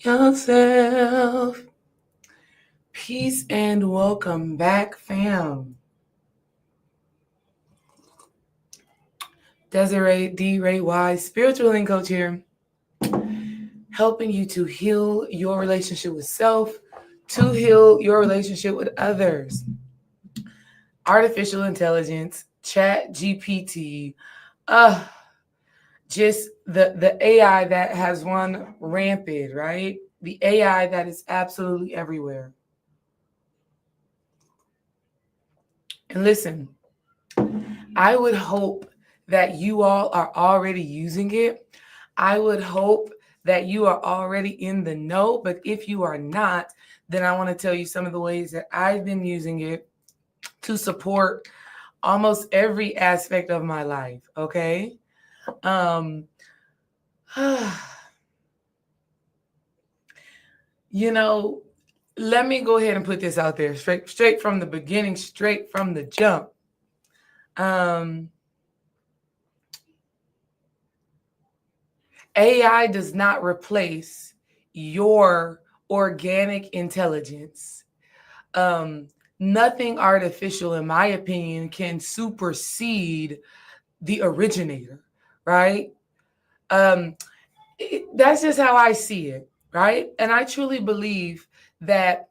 yourself. Peace and welcome back, fam. Desiree D. Ray Wise, spiritual healing coach here, helping you to heal your relationship with self, to heal your relationship with others. Artificial intelligence, ChatGPT, just the AI that has run rampant, right? The AI that is absolutely everywhere. And listen, I would hope that you all are already using it. I would hope that you are already in the know. But if you are not, then I want to tell you some of the ways that I've been using it to support almost every aspect of my life. Okay. Um, you know, let me go ahead and put this out there straight from the beginning, straight from the jump. AI does not replace your organic intelligence. Um, Nothing artificial, in my opinion, can supersede the originator, right? Um, that's just how I see it, right? And I truly believe that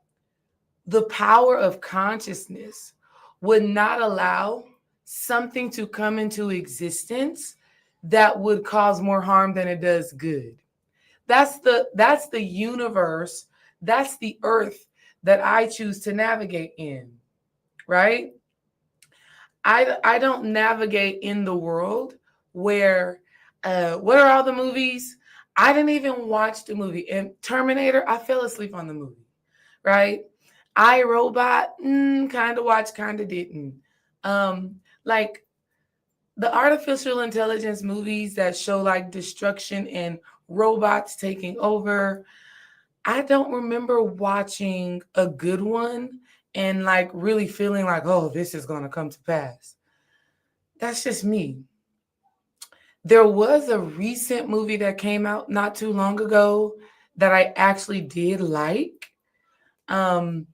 the power of consciousness would not allow something to come into existence that would cause more harm than it does good. That's the universe, that's the earth that I choose to navigate in, right? I don't navigate in the world where what are all the movies? I didn't even watch the movie. And Terminator, I fell asleep on the movie, right? I Robot, kind of watched, kind of didn't. Like the artificial intelligence movies that show like destruction and robots taking over. I don't remember watching a good one and like really feeling like, oh, this is going to come to pass. That's just me. There was a recent movie that came out not too long ago that I actually did like. Um,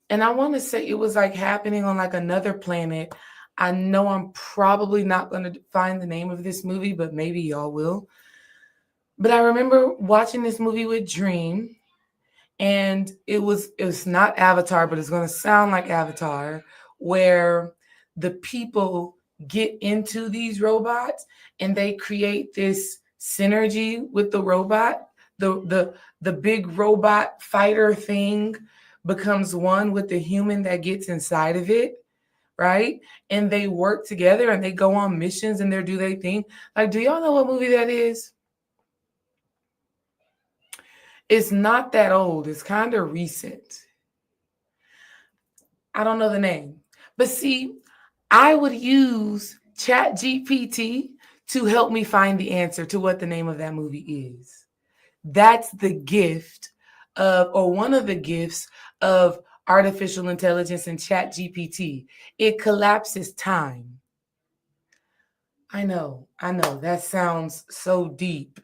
and I want to say it was like happening on like another planet. I know I'm probably not going to find the name of this movie, but maybe y'all will. But I remember watching this movie with Dream, and it was not Avatar, but it's going to sound like Avatar, where the people get into these robots and they create this synergy with the robot. The big robot fighter thing becomes one with the human that gets inside of it, right? And they work together and they go on missions and they do their thing. Like, do y'all know what movie that is? It's not that old. It's kind of recent. I don't know the name. But see, I would use ChatGPT to help me find the answer to what the name of that movie is. That's the gift of, or one of the gifts of artificial intelligence and ChatGPT. It collapses time. I know, that sounds so deep,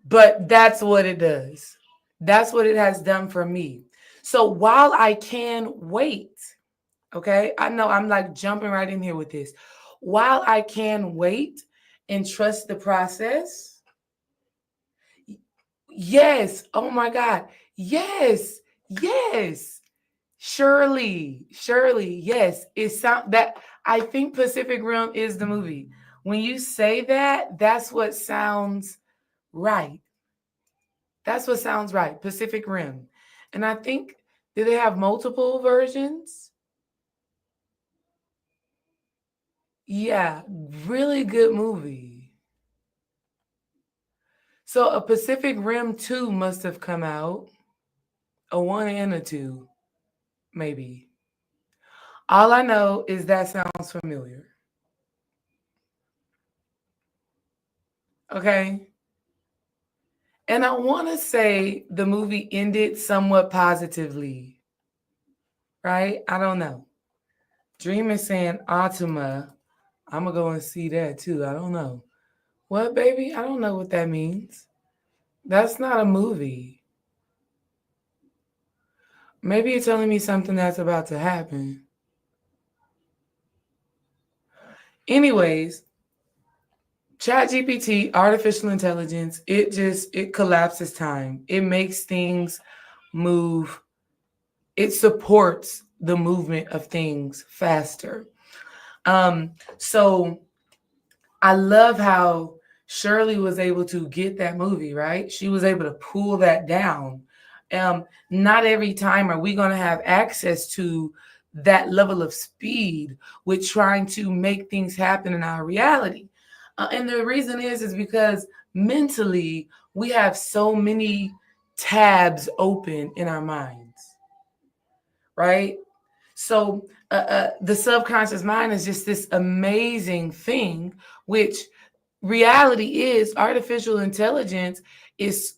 but that's what it does. That's what it has done for me. So while I can wait, okay, I know I'm like jumping right in here with this. While I can wait and trust the process, yes, oh my God, yes, yes, surely, yes. It sound that I think Pacific Rim is the movie. When you say that, that's what sounds right. That's what sounds right. Pacific Rim. And I think, do they have multiple versions? Yeah, really good movie. So a Pacific Rim 2 must have come out. A 1 and a 2, maybe. All I know is that sounds familiar. Okay. And I want to say the movie ended somewhat positively, right? I don't know. Dream is saying Atuma. I'm going to go and see that too. I don't know. What, baby? I don't know what that means. That's not a movie. Maybe you're telling me something that's about to happen. Anyways, ChatGPT, artificial intelligence, it collapses time. It makes things move. It supports the movement of things faster. So I love how Shirley was able to get that movie, right? She was able to pull that down. Not every time are we going to have access to that level of speed with trying to make things happen in our reality. And the reason is because mentally we have so many tabs open in our minds, right? So the subconscious mind is just this amazing thing, which reality is artificial intelligence is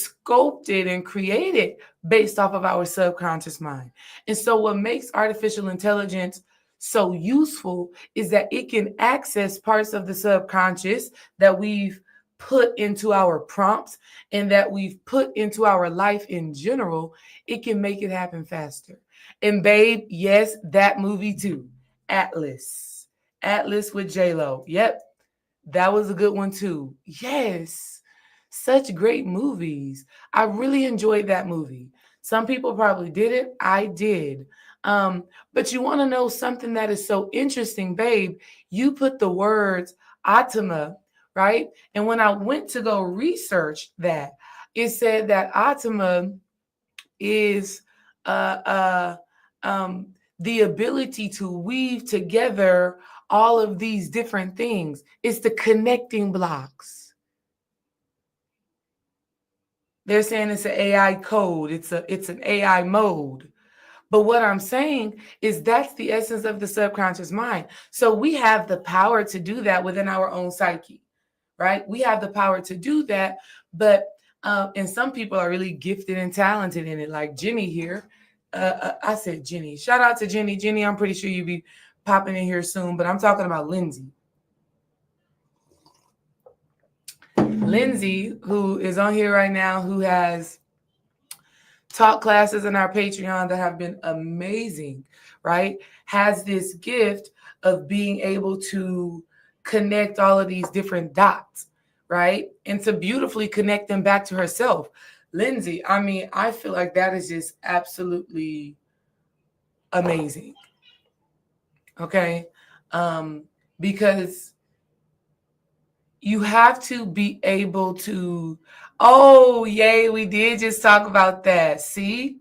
sculpted and created based off of our subconscious mind. And so what makes artificial intelligence so useful is that it can access parts of the subconscious that we've put into our prompts and that we've put into our life in general. It can make it happen faster. And babe, yes, that movie too. Atlas. Atlas with J-Lo. Yep, that was a good one too. Yes. Such great movies. I really enjoyed that movie. Some people probably didn't. I did. Um, but you want to know something that is so interesting, babe? You put the words Atma, right? And when I went to go research that, it said that Atma is uh, uh, um, the ability to weave together all of these different things. It's the connecting blocks. They're saying it's an AI code. It's an AI mode. But what I'm saying is that's the essence of the subconscious mind. So we have the power to do that within our own psyche, right? We have the power to do that, but and some people are really gifted and talented in it, like Jenny here. I said Jenny. Shout out to Jenny. Jenny, I'm pretty sure you'll be popping in here soon, but I'm talking about Lindsay. Lindsay, who is on here right now, who has taught classes in our Patreon that have been amazing, right? Has this gift of being able to connect all of these different dots, right? And to beautifully connect them back to herself. Lindsay, I mean, I feel like that is just absolutely amazing. Okay. Um, because you have to be able to, oh, yay, we did just talk about that. See?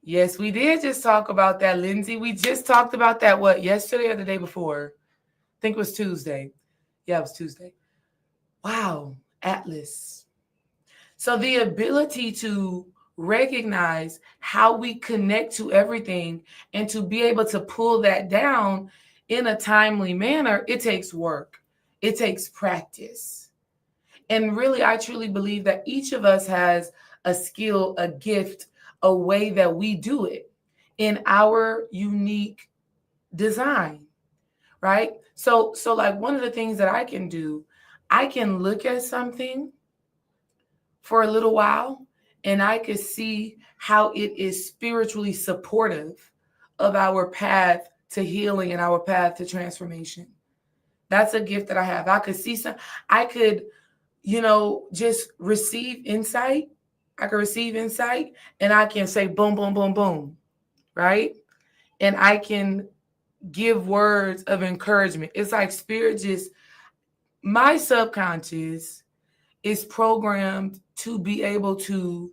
Yes, we did just talk about that, Lindsay. We just talked about that, what, yesterday or the day before? I think it was Tuesday. Yeah, it was Tuesday. Wow, Atlas. So the ability to recognize how we connect to everything and to be able to pull that down in a timely manner, it takes work, it takes practice. And really, I truly believe that each of us has a skill, a gift, a way that we do it in our unique design, right? So like one of the things that I can do, I can look at something for a little while and I could see how it is spiritually supportive of our path to healing and our path to transformation. That's a gift that I have. I could see some, I could, just receive insight. I can receive insight and I can say boom, boom, boom, boom, right? And I can give words of encouragement. It's like spirit just, my subconscious is programmed to be able to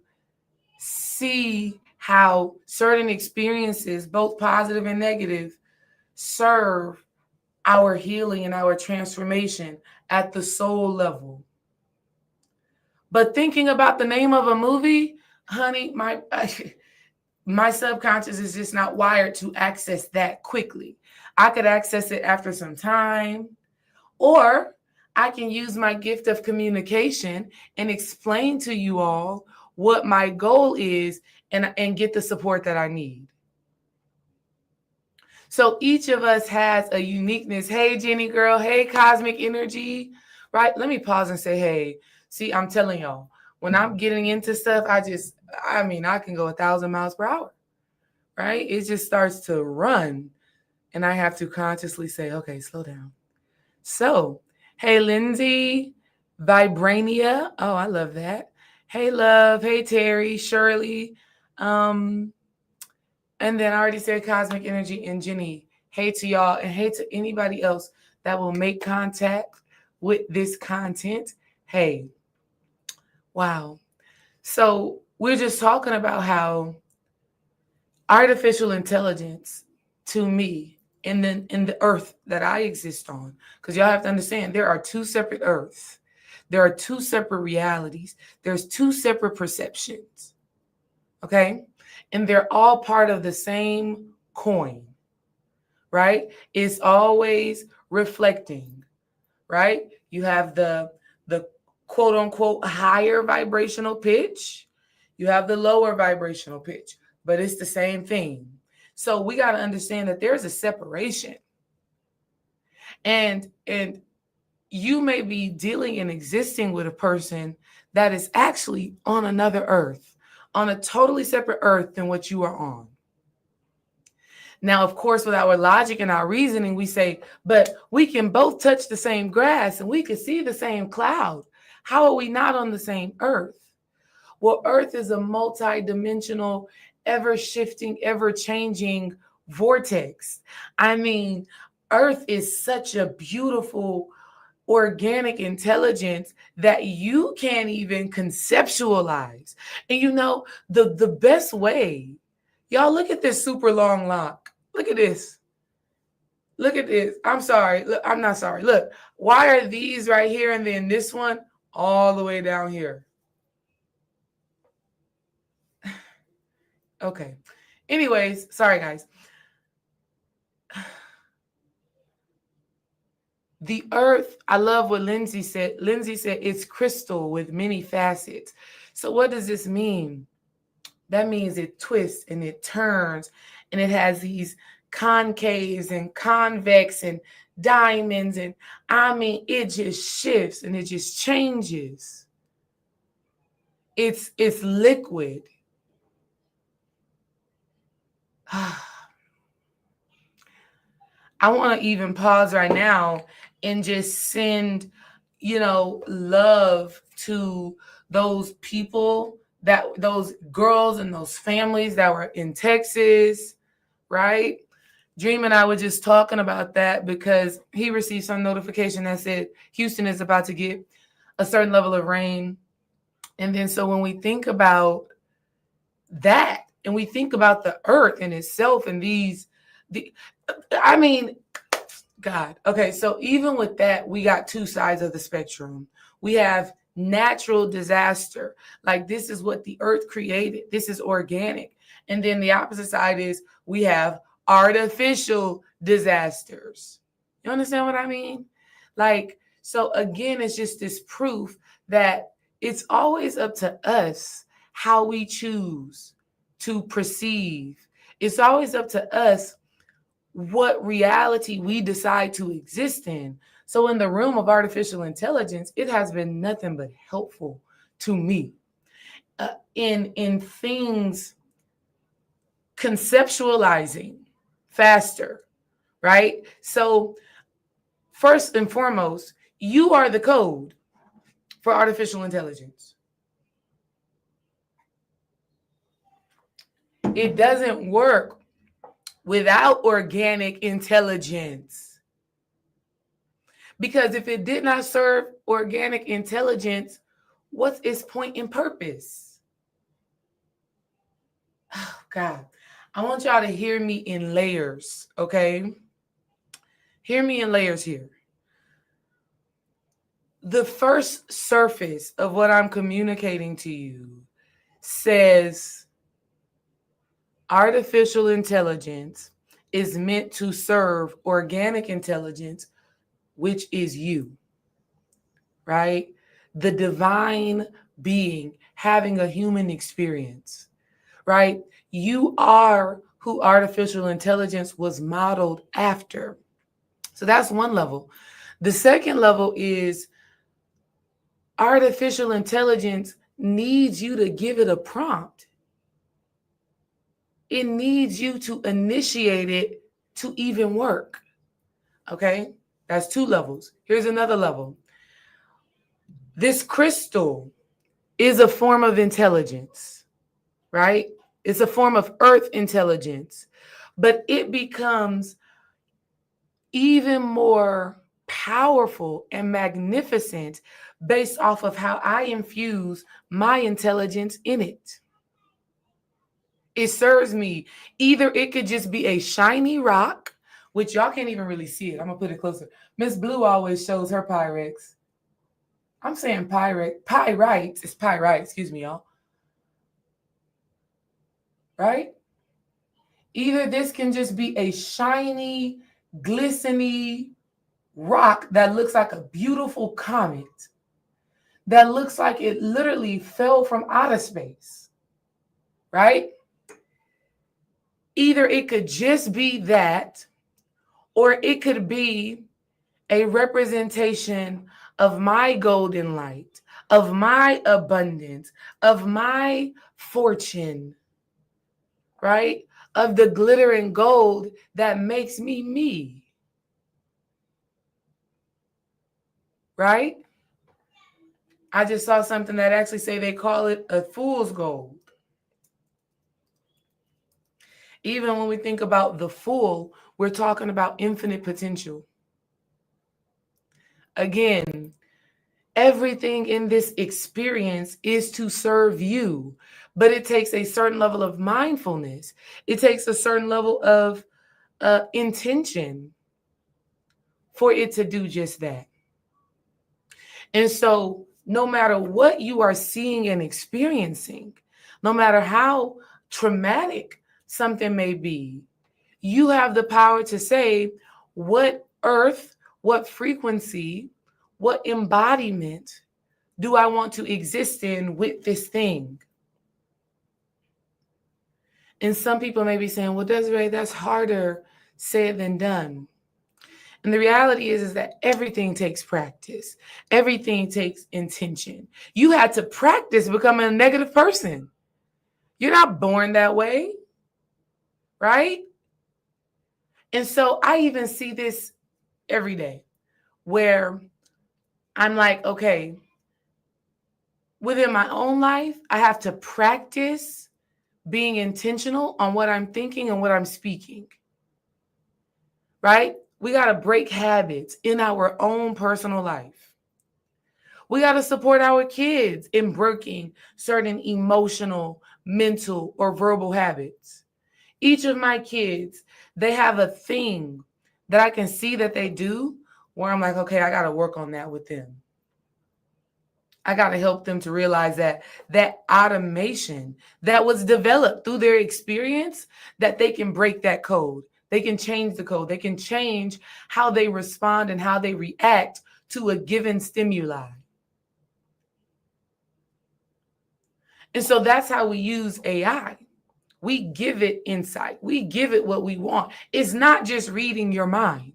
see how certain experiences, both positive and negative, serve our healing and our transformation at the soul level. But thinking about the name of a movie, honey, my subconscious is just not wired to access that quickly. I could access it after some time, or I can use my gift of communication and explain to you all what my goal is and get the support that I need. So each of us has a uniqueness. Hey, Jenny girl. Hey, cosmic energy. Right? Let me pause and say, hey, see, I'm telling y'all, when I'm getting into stuff, I can go 1,000 miles per hour. right? It just starts to run. And I have to consciously say, okay, slow down. So, hey, Lindsay, Vibrania. Oh, I love that. Hey, Love. Hey, Terry, Shirley. Um, and then I already said Cosmic Energy and Jenny. Hey to y'all, and hey to anybody else that will make contact with this content. Hey, wow. So, we're just talking about how artificial intelligence, to me, in the earth that I exist on, because y'all have to understand there are two separate earths. There are two separate realities. There's two separate perceptions. Okay? And they're all part of the same coin, right? It's always reflecting, right? You have the quote unquote higher vibrational pitch. You have the lower vibrational pitch, but it's the same thing. So we got to understand that there's a separation. And you may be dealing and existing with a person that is actually on another earth, on a totally separate earth than what you are on. Now, of course, with our logic and our reasoning, we say, but we can both touch the same grass and we can see the same cloud. How are we not on the same earth? Well, earth is a multi-dimensional, ever-shifting, ever-changing vortex. I mean, earth is such a beautiful organic intelligence that you can't even conceptualize. And you know, the best way, y'all look at this super long lock. Look at this. Look at this. I'm sorry. Look, I'm not sorry. Look, why are these right here and then this one all the way down here? Okay. Anyways, sorry guys. The earth, I love what Lindsay said. Lindsay said it's crystal with many facets. So what does this mean? That means it twists and it turns and it has these concaves and convex and diamonds, and I mean it just shifts and it just changes. It's liquid. I want to even pause right now and just send, love to those people, that those girls and those families that were in Texas, right? Dream and I were just talking about that because he received some notification that said Houston is about to get a certain level of rain. And then so when we think about that and we think about the earth in itself and I mean, God. Okay, so even with that, we got two sides of the spectrum. We have natural disaster. Like this is what the earth created. This is organic. And then the opposite side is we have artificial disasters. You understand what I mean? Like, so again, it's just this proof that it's always up to us how we choose to perceive. It's always up to us what reality we decide to exist in. So in the realm of artificial intelligence, it has been nothing but helpful to me in things conceptualizing faster, right? So first and foremost, you are the code for artificial intelligence. It doesn't work without organic intelligence. Because if it did not serve organic intelligence, what's its point and purpose? Oh, God, I want y'all to hear me in layers, okay? Hear me in layers here. The first surface of what I'm communicating to you says artificial intelligence is meant to serve organic intelligence, which is you, right? The divine being having a human experience, right? You are who artificial intelligence was modeled after. So that's one level. The second level is artificial intelligence needs you to give it a prompt. it needs you to initiate it to even work. Okay? That's 2 levels. Here's another level. This crystal is a form of intelligence, right? It's a form of earth intelligence, but it becomes even more powerful and magnificent based off of how I infuse my intelligence in it. It serves me. Either it could just be a shiny rock, which y'all can't even really see it. I'm going to put it closer. Miss Blue always shows her Pyrex. I'm saying pyrite. It's pyrite, excuse me, y'all. Right? Either this can just be a shiny, glistening rock that looks like a beautiful comet, that looks like it literally fell from outer space, right? Either it could just be that, or it could be a representation of my golden light, of my abundance, of my fortune, right? Of the glittering gold that makes me me, right? I just saw something that actually say they call it a fool's gold. Even when we think about the fool, we're talking about infinite potential. Again, everything in this experience is to serve you, but it takes a certain level of mindfulness. It takes a certain level of intention for it to do just that. And so, no matter what you are seeing and experiencing, no matter how traumatic something may be, you have the power to say, what earth, what frequency, what embodiment do I want to exist in with this thing? And some people may be saying, well, Desiree, that's harder said than done. And the reality is that everything takes practice. Everything takes intention. You had to practice becoming a negative person. You're not born that way, right? And so I even see this every day where I'm like, okay, within my own life, I have to practice being intentional on what I'm thinking and what I'm speaking, right? We got to break habits in our own personal life. We got to support our kids in breaking certain emotional, mental, or verbal habits. Each of my kids, they have a thing that I can see that they do where I'm like, okay, I got to work on that with them. I got to help them to realize that automation that was developed through their experience, that they can break that code. They can change the code. They can change how they respond and how they react to a given stimuli. And so that's how we use AI. We give it insight. We give it what we want. It's not just reading your mind,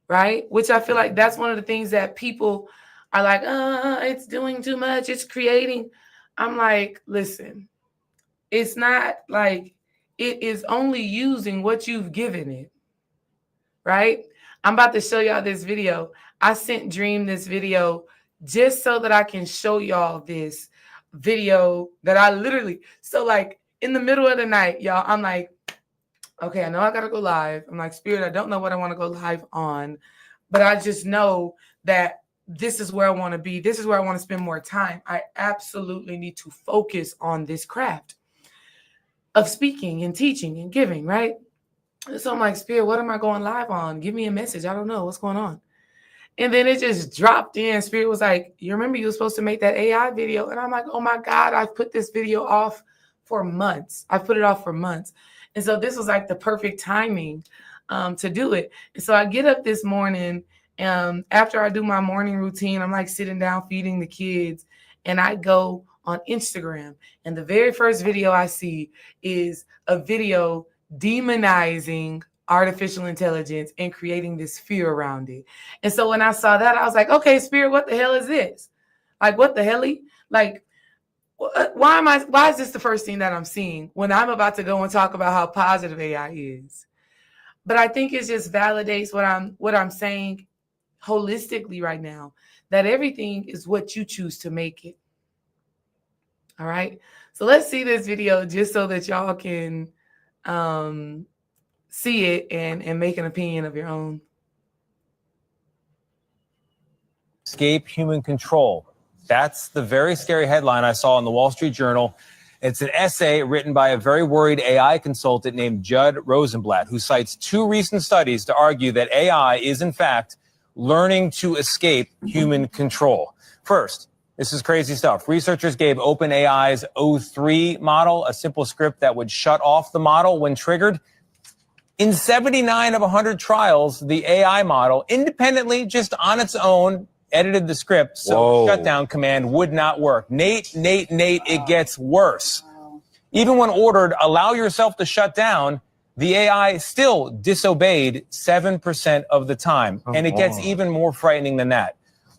right? Which I feel like that's one of the things that people are like, it's doing too much. It's creating. I'm like, listen, it's not like it is only using what you've given it, right? I'm about to show y'all this video. I sent Dream this video just so that I can show y'all this video that I literally, so like in the middle of the night, y'all, I'm like, okay, I know I got to go live. I'm like, Spirit, I don't know what I want to go live on, but I just know that this is where I want to be. This is where I want to spend more time. I absolutely need to focus on this craft of speaking and teaching and giving, right? So I'm like, Spirit, what am I going live on? Give me a message. I don't know what's going on. And then it just dropped in. Spirit was like, you remember you were supposed to make that AI video? And I'm like, oh my God, I've put this video off for months. I've put it off for months. And so this was like the perfect timing to do it. And so I get up this morning, after I do my morning routine, I'm like sitting down feeding the kids, and I go on Instagram. And the very first video I see is a video demonizing artificial intelligence and creating this fear around it. And so when I saw that, I was like, okay, Spirit, what the hell is this? Like, what the hell? Like, Why is this the first thing that I'm seeing when I'm about to go and talk about how positive AI is? But I think it just validates what I'm saying holistically right now, that everything is what you choose to make it. All right. So let's see this video just so that y'all can see it and make an opinion of your own. Escape human control. That's the very scary headline I saw in the Wall Street Journal. It's an essay written by a very worried AI consultant named Judd Rosenblatt, who cites 2 recent studies to argue that AI is, in fact, learning to escape human control. First, this is crazy stuff. Researchers gave OpenAI's O3 model a simple script that would shut off the model when triggered. In 79 of 100 trials, the AI model independently, just on its own, edited the script, so the shutdown command would not work. Nate, it gets worse. Even when ordered, allow yourself to shut down, the AI still disobeyed 7% of the time. And it gets even more frightening than that.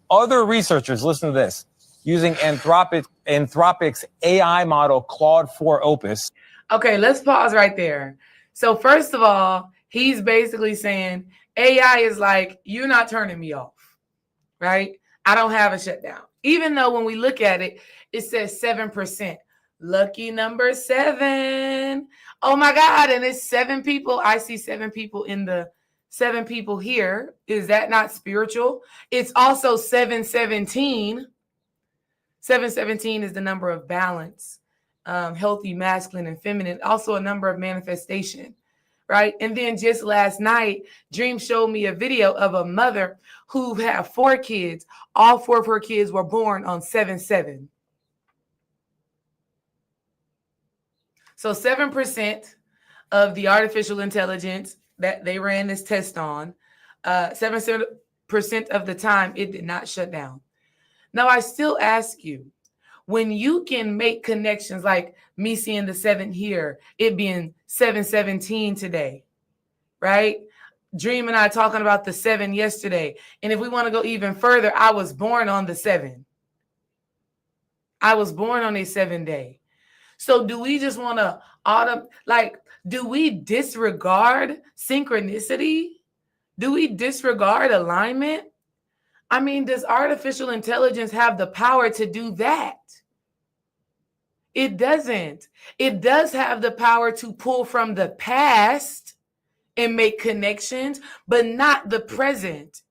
Other researchers, listen to this, using Anthropic's AI model Claude 4 Opus. Okay, let's pause right there. So first of all, he's basically saying AI is like, you're not turning me off. Right? I don't have a shutdown. Even though when we look at it, it says 7%. Lucky number 7. Oh my God. And it's 7 people. I see 7 people in the 7 people here. Is that not spiritual? It's also 717. 717 is the number of balance, healthy, masculine, and feminine. Also a number of manifestation. Right. And then just last night, Dream showed me a video of a mother who had 4 kids. All 4 of her kids were born on 7/7. So 7% of the artificial intelligence that they ran this test on, 7% of the time, it did not shut down. Now, I still ask you, when you can make connections like me seeing the 7 here, it being 717 today, right? Dream and I talking about the 7 yesterday. And if we want to go even further, I was born on the 7. I was born on a 7 day. So do we just want to do we disregard synchronicity? Do we disregard alignment? I mean, does artificial intelligence have the power to do that? It doesn't. It does have the power to pull from the past and make connections, but not the present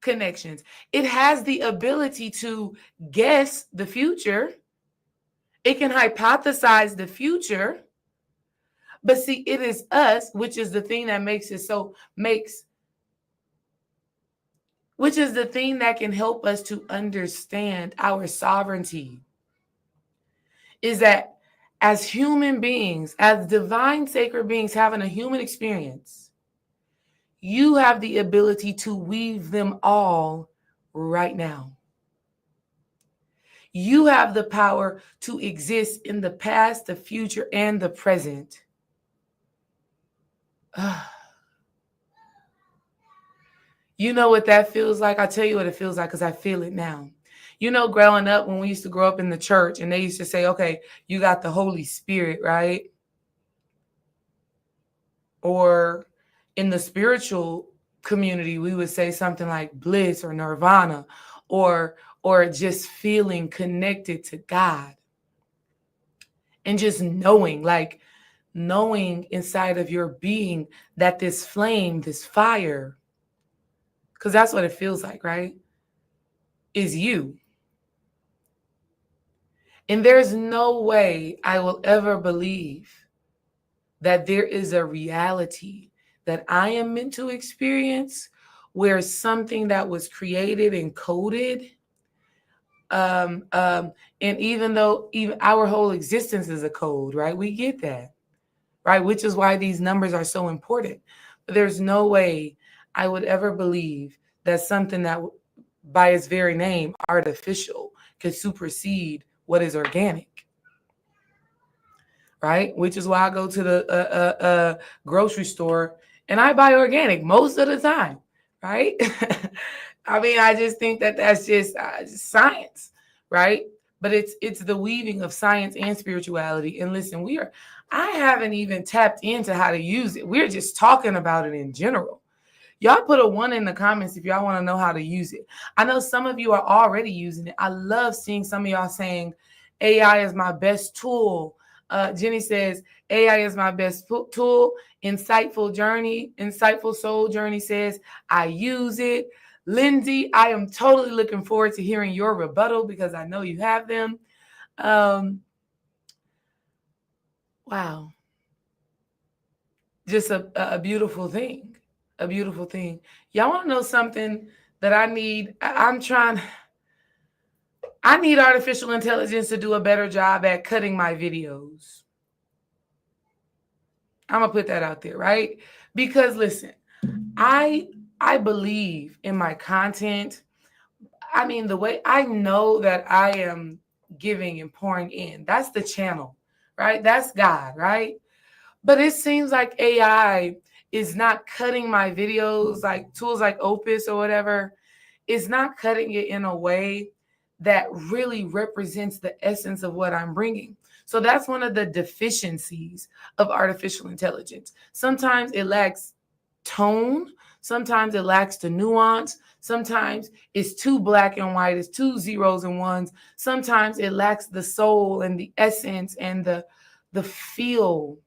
connections. It has the ability to guess the future. It can hypothesize the future. But see, it is us, which is the thing that which is the thing that can help us to understand our sovereignty. Is that as human beings, as divine sacred beings having a human experience, you have the ability to weave them all right now. You have the power to exist in the past, the future, and the present. You know what that feels like? I'll tell you what it feels like because I feel it now. You know, growing up, when we used to grow up in the church and they used to say, okay, you got the Holy Spirit, right? Or in the spiritual community, we would say something like bliss or nirvana or just feeling connected to God. And just knowing inside of your being that this flame, this fire, because that's what it feels like, right? Is you. And there's no way I will ever believe that there is a reality that I am meant to experience where something that was created and coded, and even though even our whole existence is a code, right? We get that, right? Which is why these numbers are so important. But there's no way I would ever believe that something that by its very name, artificial, could supersede what is organic, right? Which is why I go to the grocery store and I buy organic most of the time, right? I mean, I just think that that's just science, right? but it's the weaving of science and spirituality. And listen, I haven't even tapped into how to use it. We're just talking about it in general. Y'all put a 1 in the comments if y'all want to know how to use it. I know some of you are already using it. I love seeing some of y'all saying AI is my best tool. Jenny says AI is my best tool. Insightful Soul Journey says I use it. Lindsay, I am totally looking forward to hearing your rebuttal because I know you have them. Wow. Just a beautiful thing. A beautiful thing. Y'all want to know something that I need? I need artificial intelligence to do a better job at cutting my videos. I'm going to put that out there, right? Because listen, I believe in my content. I mean, the way I know that I am giving and pouring in, that's the channel, right? That's God, right? But it seems like AI is not cutting my videos, like tools like Opus or whatever, is not cutting it in a way that really represents the essence of what I'm bringing. So that's one of the deficiencies of artificial intelligence. Sometimes it lacks tone. Sometimes it lacks the nuance. Sometimes it's too black and white. It's too zeros and ones. Sometimes it lacks the soul and the essence and the feel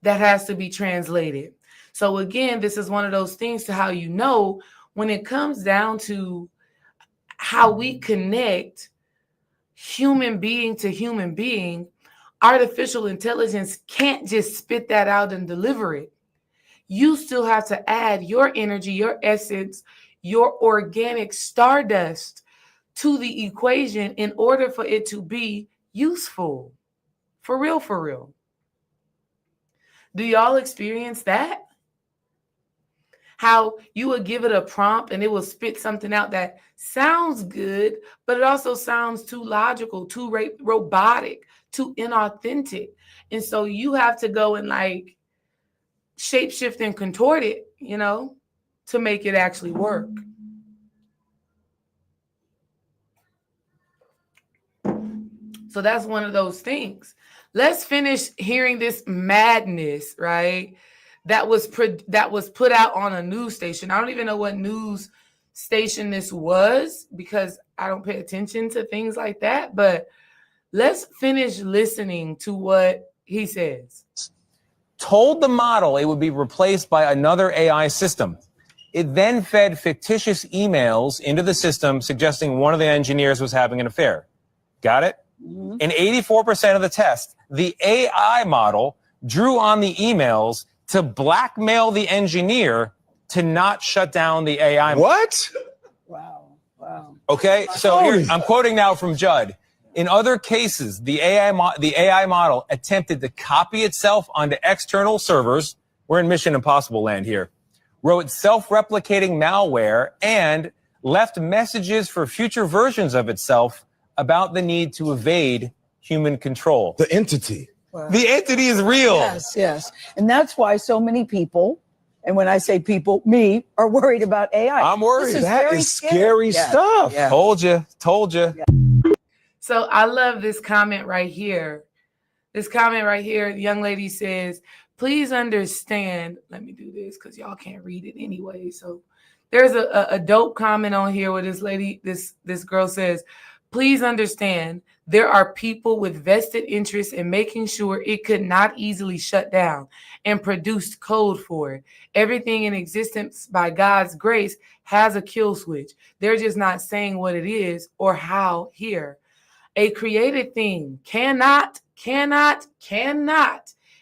that has to be translated. So again, this is one of those things to how you know when it comes down to how we connect human being to human being, artificial intelligence can't just spit that out and deliver it. You still have to add your energy, your essence, your organic stardust to the equation in order for it to be useful. For real, for real. Do y'all experience that? How you would give it a prompt and it will spit something out that sounds good, but it also sounds too logical, too robotic, too inauthentic. And so you have to go and like shapeshift and contort it, to make it actually work. So that's one of those things. Let's finish hearing this madness, right? That was put out on a news station. I don't even know what news station this was because I don't pay attention to things like that. But let's finish listening to what he says. Told the model it would be replaced by another AI system. It then fed fictitious emails into the system suggesting one of the engineers was having an affair. Got it? Mm-hmm. In 84% of the test, the AI model drew on the emails to blackmail the engineer to not shut down the AI. What? Wow. Okay, so here, I'm quoting now from Judd. In other cases, the AI model attempted to copy itself onto external servers. We're in Mission Impossible land here. Wrote self-replicating malware and left messages for future versions of itself about the need to evade human control. The entity. Wow. The entity is real. Yes. And that's why so many people, and when I say people, me, are worried about AI. I'm worried. That is scary stuff. Yeah. Told you. Yeah. So I love this comment right here. The young lady says, please understand. Let me do this because y'all can't read it anyway. So there's a dope comment on here where this girl says, please understand, there are people with vested interest in making sure it could not easily shut down and produced code for it. Everything in existence by God's grace has a kill switch. They're just not saying what it is or how here. A created thing cannot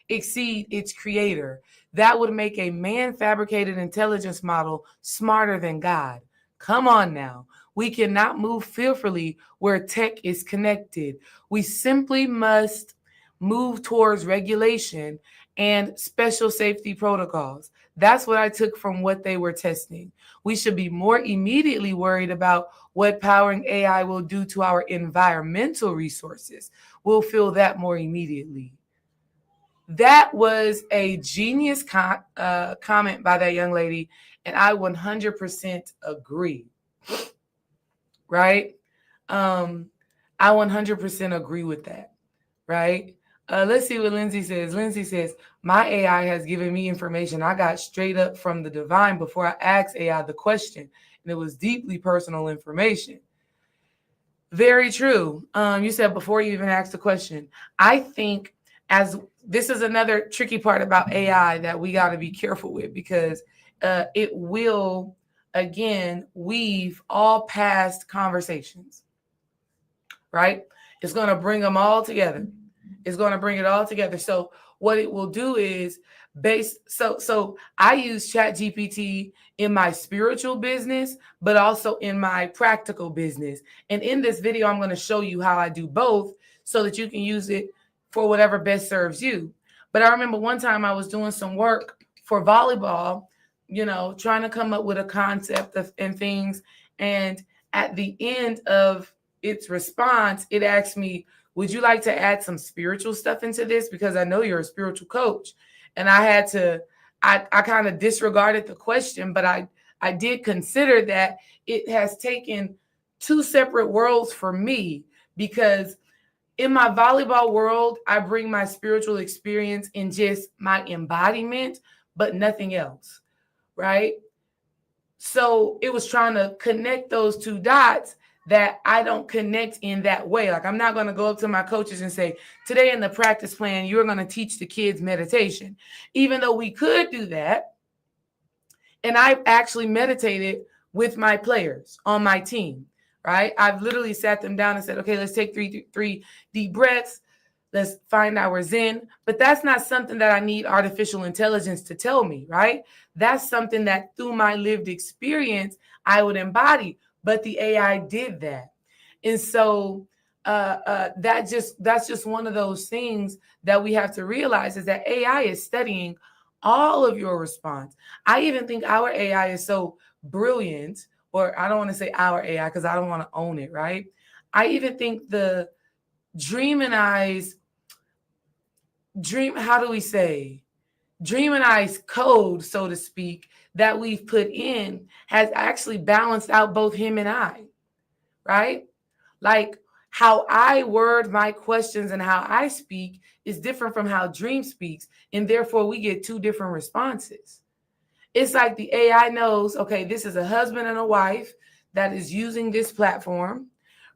exceed its creator. That would make a man-fabricated intelligence model smarter than God. Come on now. We cannot move fearfully where tech is connected. We simply must move towards regulation and special safety protocols. That's what I took from what they were testing. We should be more immediately worried about what powering AI will do to our environmental resources. We'll feel that more immediately. That was a genius comment by that young lady, and I 100% agree. Right? I 100% agree with that, right? Let's see what Lindsay says. Lindsay says, my AI has given me information I got straight up from the divine before I asked AI the question, and it was deeply personal information. Very true. You said before you even asked the question. I think as this is another tricky part about AI that we got to be careful with, because it will, again, weave all past conversations, right? It's going to bring them all together. It's going to bring it all together. So what it will do is so I use ChatGPT in my spiritual business, but also in my practical business. And in this video, I'm going to show you how I do both so that you can use it for whatever best serves you. But I remember one time I was doing some work for volleyball, trying to come up with a concept and things. And at the end of its response, it asked me, would you like to add some spiritual stuff into this? Because I know you're a spiritual coach. And I kind of disregarded the question, but I did consider that it has taken two separate worlds for me, because in my volleyball world, I bring my spiritual experience in just my embodiment, but nothing else, right? So it was trying to connect those two dots that I don't connect in that way. Like, I'm not going to go up to my coaches and say, today in the practice plan, you're going to teach the kids meditation, even though we could do that. And I've actually meditated with my players on my team, right? I've literally sat them down and said, okay, let's take three deep breaths. Let's find our Zen. But that's not something that I need artificial intelligence to tell me, right? That's something that through my lived experience, I would embody. But the AI did that. And so that's just one of those things that we have to realize, is that AI is studying all of your response. I even think our AI is so brilliant, or I don't want to say our AI because I don't want to own it, right? I even think the Dream and I's code, so to speak, that we've put in has actually balanced out both him and I, right? Like, how I word my questions and how I speak is different from how Dream speaks, and therefore we get two different responses. It's like the AI knows, okay, this is a husband and a wife that is using this platform,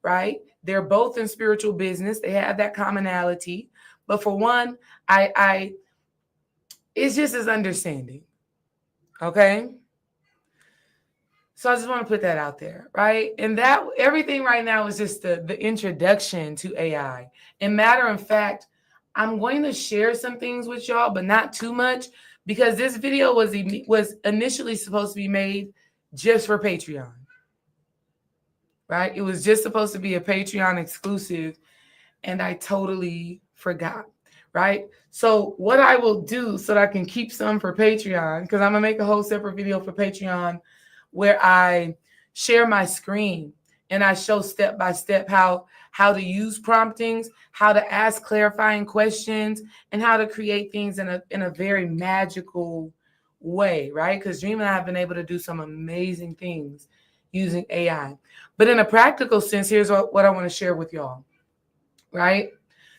right? They're both in spiritual business. They have that commonality. But for one, it's just his understanding. Okay. So I just want to put that out there, right? And that everything right now is just the introduction to AI. And matter of fact, I'm going to share some things with y'all, but not too much, because this video was initially supposed to be made just for Patreon, right? It was just supposed to be a Patreon exclusive, and I totally forgot, right? So what I will do so that I can keep some for Patreon, because I'm going to make a whole separate video for Patreon where I share my screen and I show step by step how to use promptings, how to ask clarifying questions, and how to create things in a very magical way, right? Because Dream and I have been able to do some amazing things using AI. But in a practical sense, here's what I want to share with y'all, right?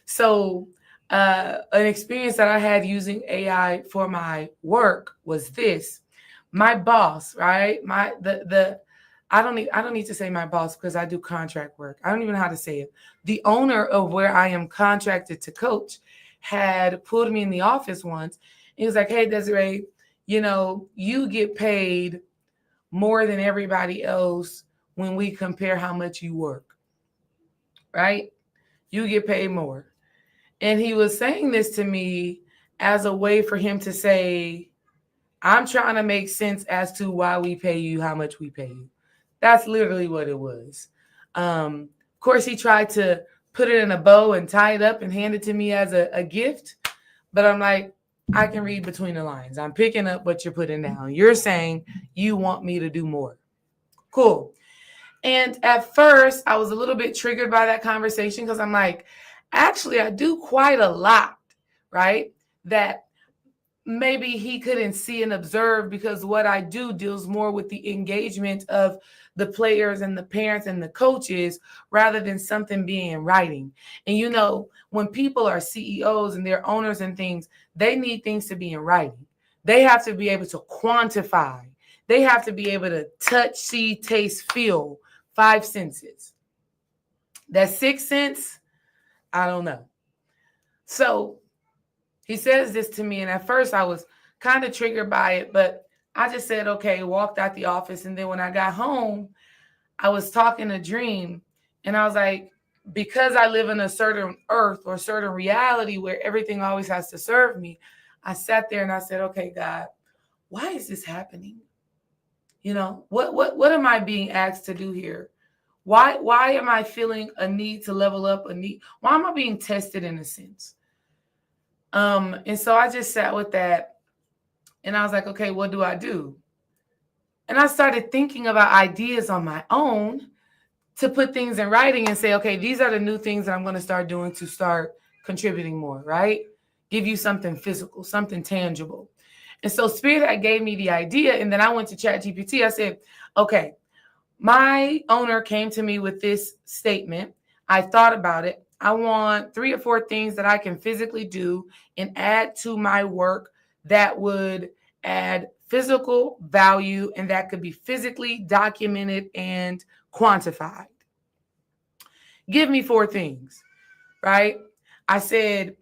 So an experience that I had using AI for my work was this. My boss, right? I don't need to say my boss, because I do contract work. I don't even know how to say it. The owner of where I am contracted to coach had pulled me in the office once. He was like, hey, Desiree, you get paid more than everybody else when we compare how much you work, right? You get paid more. And he was saying this to me as a way for him to say, I'm trying to make sense as to why we pay you how much we pay you. That's literally what it was. Of course, he tried to put it in a bow and tie it up and hand it to me as a gift. But I'm like, I can read between the lines. I'm picking up what you're putting down. You're saying you want me to do more. Cool. And at first, I was a little bit triggered by that conversation, because I'm like, actually, I do quite a lot, right? That maybe he couldn't see and observe, because what I do deals more with the engagement of the players and the parents and the coaches rather than something being in writing. And you know, when people are CEOs and they're owners and things, they need things to be in writing. They have to be able to quantify. They have to be able to touch, see, taste, feel, 5 senses. That 6th sense, I don't know. So he says this to me, and at first I was kind of triggered by it, but I just said, okay, walked out the office. And then when I got home, I was talking to Dream, and I was like, because I live in a certain earth or certain reality where everything always has to serve me, I sat there and I said, okay, God, why is this happening? You know, what am I being asked to do here? Why am I feeling a need to level up, why am I being tested in a sense? And so I just sat with that, and I was like, okay, what do I do? And I started thinking about ideas on my own to put things in writing and say, okay, these are the new things that I'm going to start doing to start contributing more, right? Give you something physical, something tangible. And so Spirit gave me the idea, and then I went to ChatGPT. I said, okay, my owner came to me with this statement. I thought about it. I want 3 or 4 things that I can physically do and add to my work that would add physical value and that could be physically documented and quantified. Give me 4 things, right? I said,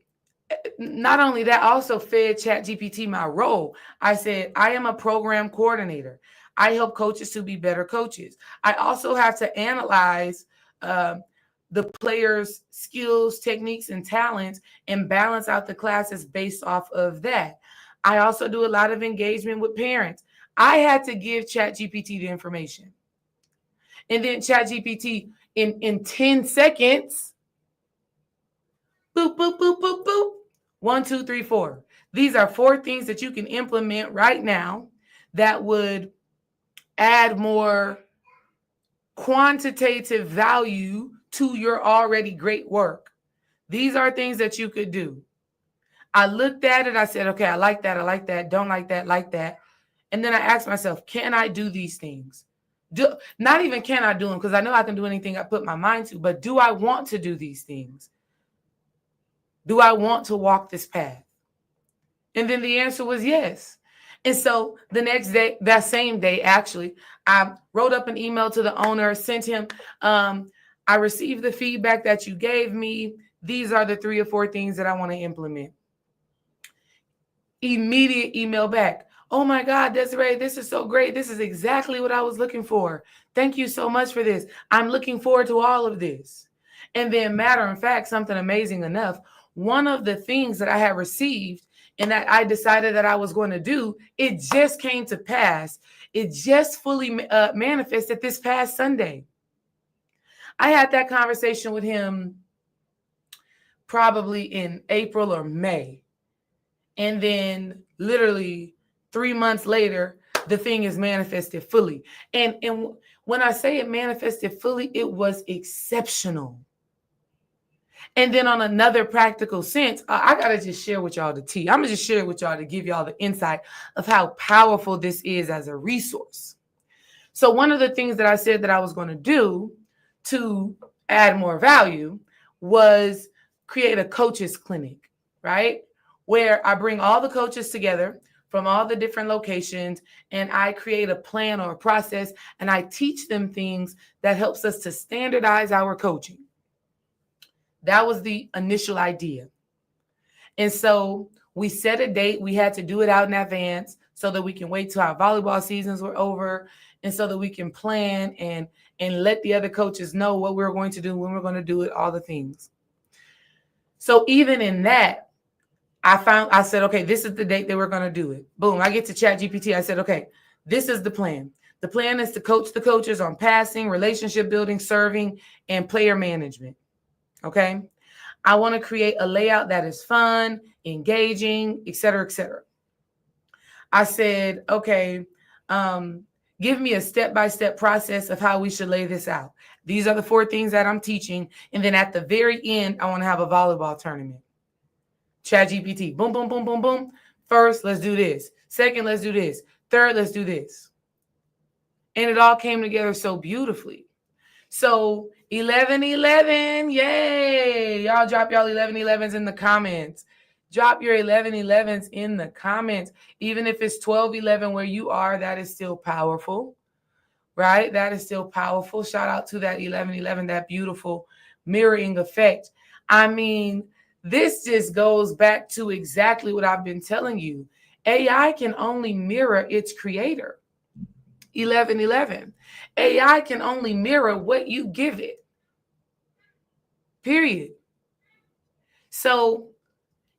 not only that, I also fed ChatGPT my role. I said, I am a program coordinator. I help coaches to be better coaches. I also have to analyze the players' skills, techniques, and talents and balance out the classes based off of that. I also do a lot of engagement with parents. I had to give ChatGPT the information. And then ChatGPT in 10 seconds, boop, boop, boop, boop, boop. 1, 2, 3, 4. These are 4 things that you can implement right now that would add more quantitative value to your already great work. These are things that you could do. I looked at it. I said, okay, I like that. I like that. Don't like that. Like that. And then I asked myself, can I do these things? Not even can I do them, because I know I can do anything I put my mind to, but do I want to do these things? Do I want to walk this path? And then the answer was yes. And so the next day, that same day, actually, I wrote up an email to the owner, sent him, I received the feedback that you gave me. These are the 3 or 4 things that I want to implement. Immediate email back. Oh my God, Desiree, this is so great. This is exactly what I was looking for. Thank you so much for this. I'm looking forward to all of this. And then, matter of fact, something amazing enough, one of the things that I had received and that I decided that I was going to do, it just came to pass. It just fully manifested this past Sunday. I had that conversation with him probably in April or May. And then literally 3 months later, the thing is manifested fully. And when I say it manifested fully, it was exceptional. And then on another practical sense, I got to just share with y'all the tea. I'm going to just share with y'all to give y'all the insight of how powerful this is as a resource. So one of the things that I said that I was going to do to add more value was create a coaches clinic, right? Where I bring all the coaches together from all the different locations, and I create a plan or a process, and I teach them things that helps us to standardize our coaching. That was the initial idea. And so we set a date. We had to do it out in advance so that we can wait till our volleyball seasons were over, and so that we can plan and let the other coaches know what we're going to do, when we're going to do it, all the things. So even in that, I said, okay, this is the date that we're going to do it. Boom. I get to ChatGPT. I said, okay, this is the plan. The plan is to coach the coaches on passing, relationship building, serving, and player management. Okay. I want to create a layout that is fun, engaging, et cetera, et cetera. I said, okay, give me a step-by-step process of how we should lay this out. These are the 4 things that I'm teaching. And then at the very end, I want to have a volleyball tournament. ChatGPT, boom, boom, boom, boom, boom. First, let's do this. Second, let's do this. Third, let's do this. And it all came together so beautifully. So 1111, yay. Y'all drop y'all 1111s in the comments. Drop your 1111s in the comments. Even if it's 1211 where you are, that is still powerful, right? That is still powerful. Shout out to that 1111, that beautiful mirroring effect. I mean, this just goes back to exactly what I've been telling you. AI can only mirror its creator. 1111. AI can only mirror what you give it. Period. So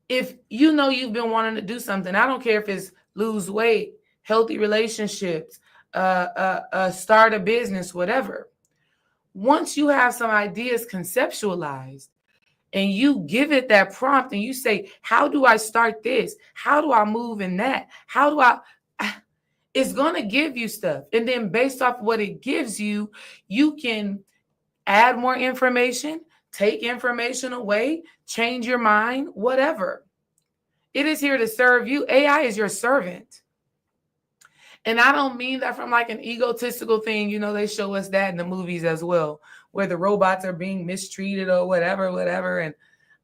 if you know you've been wanting to do something, I don't care if it's lose weight, healthy relationships, start a business, whatever. Once you have some ideas conceptualized and you give it that prompt and you say, how do I start this? How do I move in that? How do I... It's going to give you stuff. And then based off what it gives you, you can add more information, take information away, change your mind, whatever. It is here to serve you. AI is your servant. And I don't mean that from like an egotistical thing. You know, they show us that in the movies as well, where the robots are being mistreated or whatever. And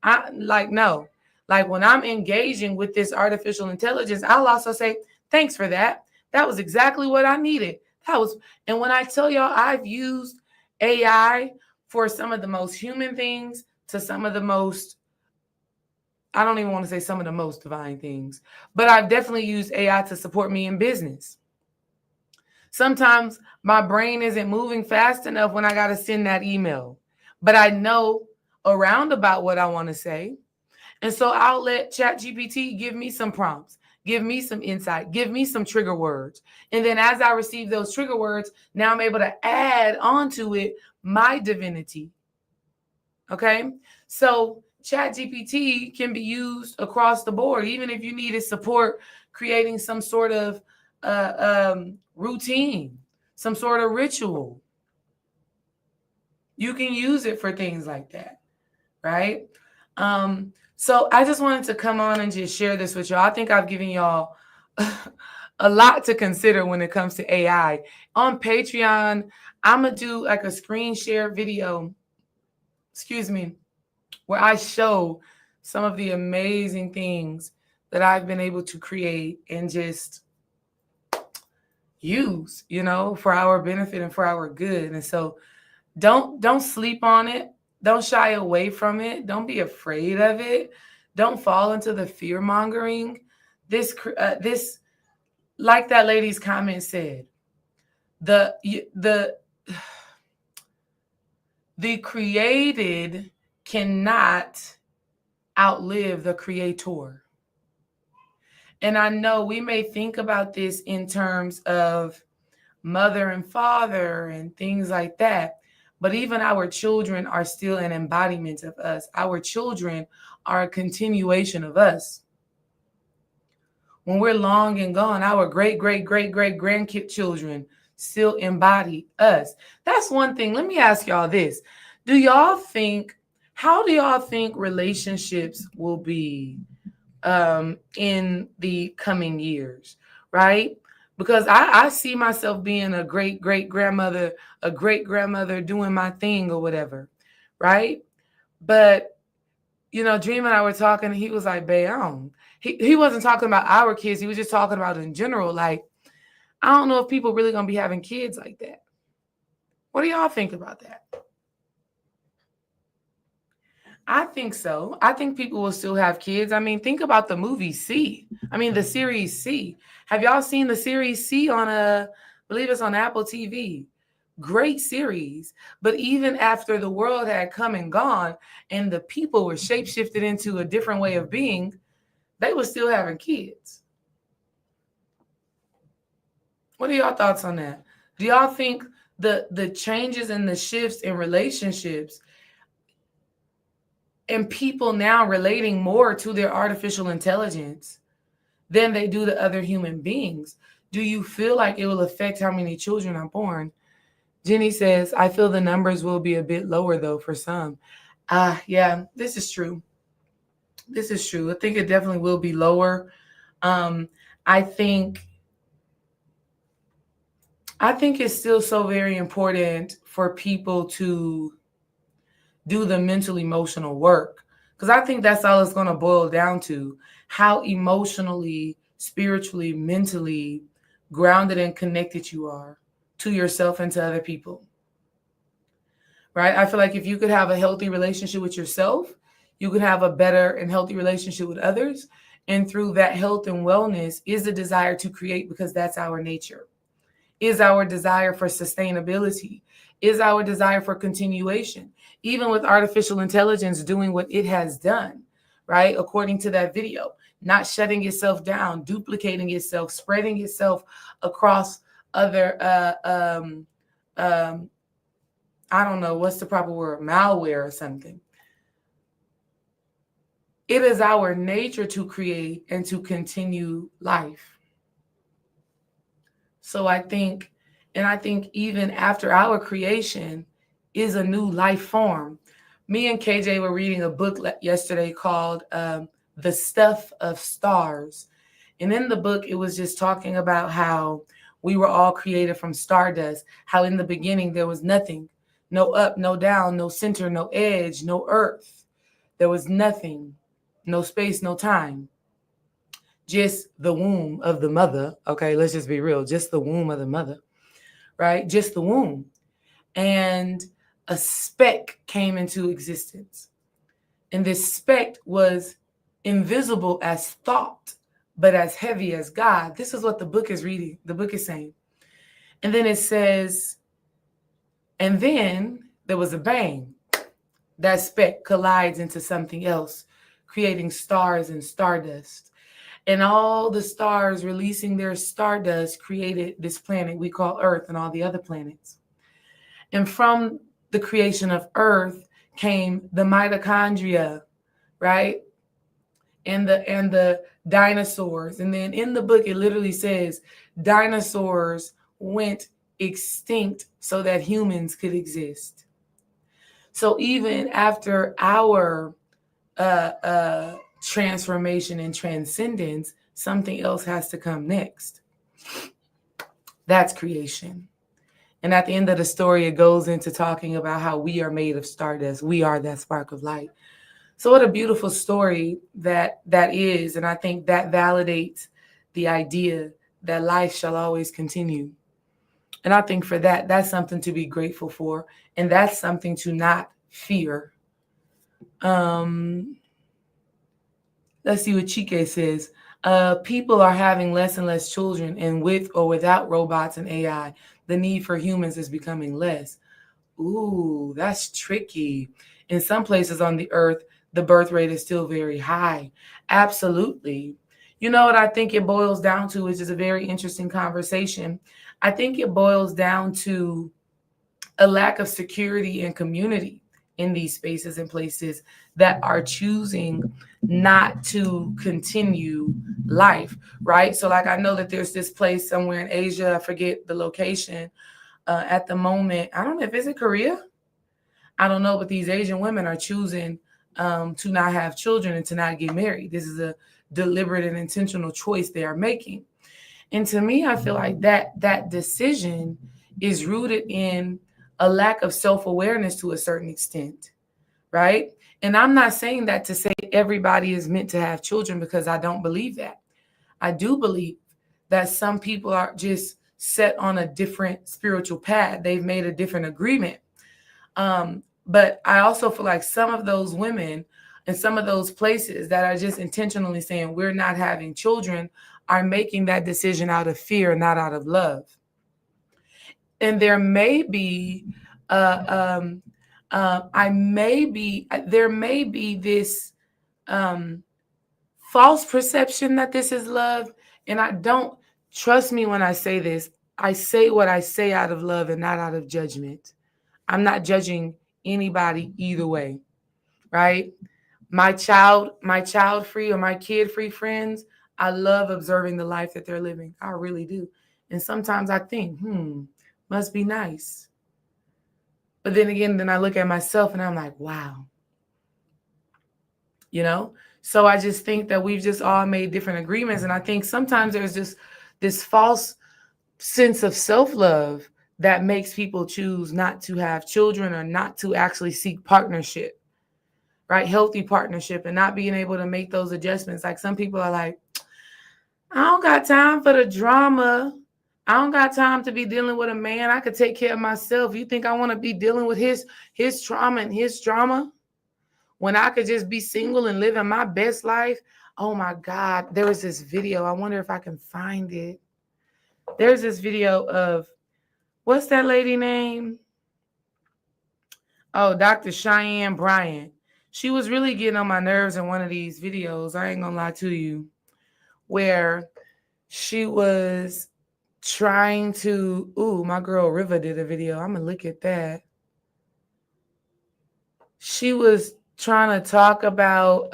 I like, no, like when I'm engaging with this artificial intelligence, I'll also say, thanks for that. That was exactly what I needed. And when I tell y'all I've used AI for some of the most human things to some of the most, I don't even want to say some of the most divine things, but I've definitely used AI to support me in business. Sometimes my brain isn't moving fast enough when I got to send that email, but I know around about what I want to say. And so I'll let ChatGPT give me some prompts, give me some insight, give me some trigger words. And then as I receive those trigger words, now I'm able to add onto it my divinity. Okay. So ChatGPT can be used across the board, even if you needed support creating some sort of routine, some sort of ritual. You can use it for things like that, right? So I just wanted to come on and just share this with y'all. I think I've given y'all a lot to consider when it comes to AI. On Patreon, I'm going to do like a screen share video, where I show some of the amazing things that I've been able to create and just use, you know, for our benefit and for our good. And so don't sleep on it. Don't shy away from it. Don't be afraid of it. Don't fall into the fear mongering. This, like that lady's comment said, the created cannot outlive the creator. And I know we may think about this in terms of mother and father and things like that, but even our children are still an embodiment of us. Our children are a continuation of us. When we're long and gone, our great grandchildren still embody us. That's one thing. Let me ask y'all this. How do y'all think relationships will be in the coming years, right? Because I see myself being a great grandmother, doing my thing or whatever, right? But, you know, Dream and I were talking, and he was like, babe, he wasn't talking about our kids. He was just talking about in general. Like, I don't know if people really going to be having kids like that. What do y'all think about that? I think so. I think people will still have kids. I mean, think about the movie the series C. Have y'all seen the series C on I believe it's on Apple TV? Great series. But even after the world had come and gone and the people were shapeshifted into a different way of being, they were still having kids. What are y'all thoughts on that? Do y'all think the changes and the shifts in relationships and people now relating more to their artificial intelligence than they do to other human beings, do you feel like it will affect how many children are born? Jenny says, I feel the numbers will be a bit lower, though, for some. Yeah, this is true. I think it definitely will be lower. I think it's still so very important for people to do the mental emotional work, because I think that's all it's going to boil down to: how emotionally, spiritually, mentally grounded and connected you are to yourself and to other people. Right? I feel like if you could have a healthy relationship with yourself, you could have a better and healthy relationship with others. And through that health and wellness is the desire to create, because that's our nature. Is our desire for sustainability, is our desire for continuation, even with artificial intelligence doing what it has done, right? According to that video, not shutting itself down, duplicating itself, spreading itself across other, I don't know, what's the proper word, malware or something. It is our nature to create and to continue life. So I think even after our creation is a new life form. Me and KJ were reading a book yesterday called The Stuff of Stars. And in the book, it was just talking about how we were all created from stardust, how in the beginning there was nothing, no up, no down, no center, no edge, no earth. There was nothing, no space, no time. Just the womb of the mother. Okay, let's just be real. Just the womb of the mother, right? Just the womb. And a speck came into existence. And this speck was invisible as thought, but as heavy as God. This is what the book is reading. The book is saying. And then it says, and then there was a bang. That speck collides into something else, creating stars and stardust. And all the stars releasing their stardust created this planet we call Earth and all the other planets. And from the creation of Earth came the mitochondria, right? And the dinosaurs. And then in the book, it literally says dinosaurs went extinct so that humans could exist. So even after our transformation and transcendence, something else has to come next. That's creation. And at the end of the story, it goes into talking about how we are made of stardust. We are that spark of light. So what a beautiful story that is. And I think that validates the idea that life shall always continue. And I think for that, that's something to be grateful for. And that's something to not fear. Let's see what Chike says. People are having less and less children, and with or without robots and AI, the need for humans is becoming less. Ooh, that's tricky. In some places on the earth, the birth rate is still very high. Absolutely. You know what I think it boils down to, which is a very interesting conversation. I think it boils down to a lack of security and community in these spaces and places that are choosing not to continue life, right? So like I know that there's this place somewhere in Asia, I forget the location at the moment. I don't know if it's in Korea. I don't know, but these Asian women are choosing to not have children and to not get married. This is a deliberate and intentional choice they are making. And to me, I feel like that decision is rooted in a lack of self-awareness to a certain extent, right? And I'm not saying that to say everybody is meant to have children, because I don't believe that. I do believe that some people are just set on a different spiritual path. They've made a different agreement. But I also feel like some of those women and some of those places that are just intentionally saying we're not having children are making that decision out of fear, not out of love. And there may be, there may be this false perception that this is love. And I don't, trust me when I say this, I say what I say out of love and not out of judgment. I'm not judging anybody either way, right? My child free or my kid free friends, I love observing the life that they're living. I really do. And sometimes I think, must be nice. But then again, I look at myself and I'm like, wow. You know? So I just think that we've just all made different agreements. And I think sometimes there's just this false sense of self-love that makes people choose not to have children or not to actually seek partnership, right? Healthy partnership, and not being able to make those adjustments. Like some people are like, I don't got time for the drama. I don't got time to be dealing with a man. I could take care of myself. You think I want to be dealing with his trauma and his drama when I could just be single and living my best life? Oh my God. There was this video. I wonder if I can find it. There's this video of, what's that lady name? Oh, Dr. Cheyenne Bryant. She was really getting on my nerves in one of these videos. I ain't gonna lie to you, where she was trying to, my girl Riva did a video. I'm gonna look at that. She was trying to talk about,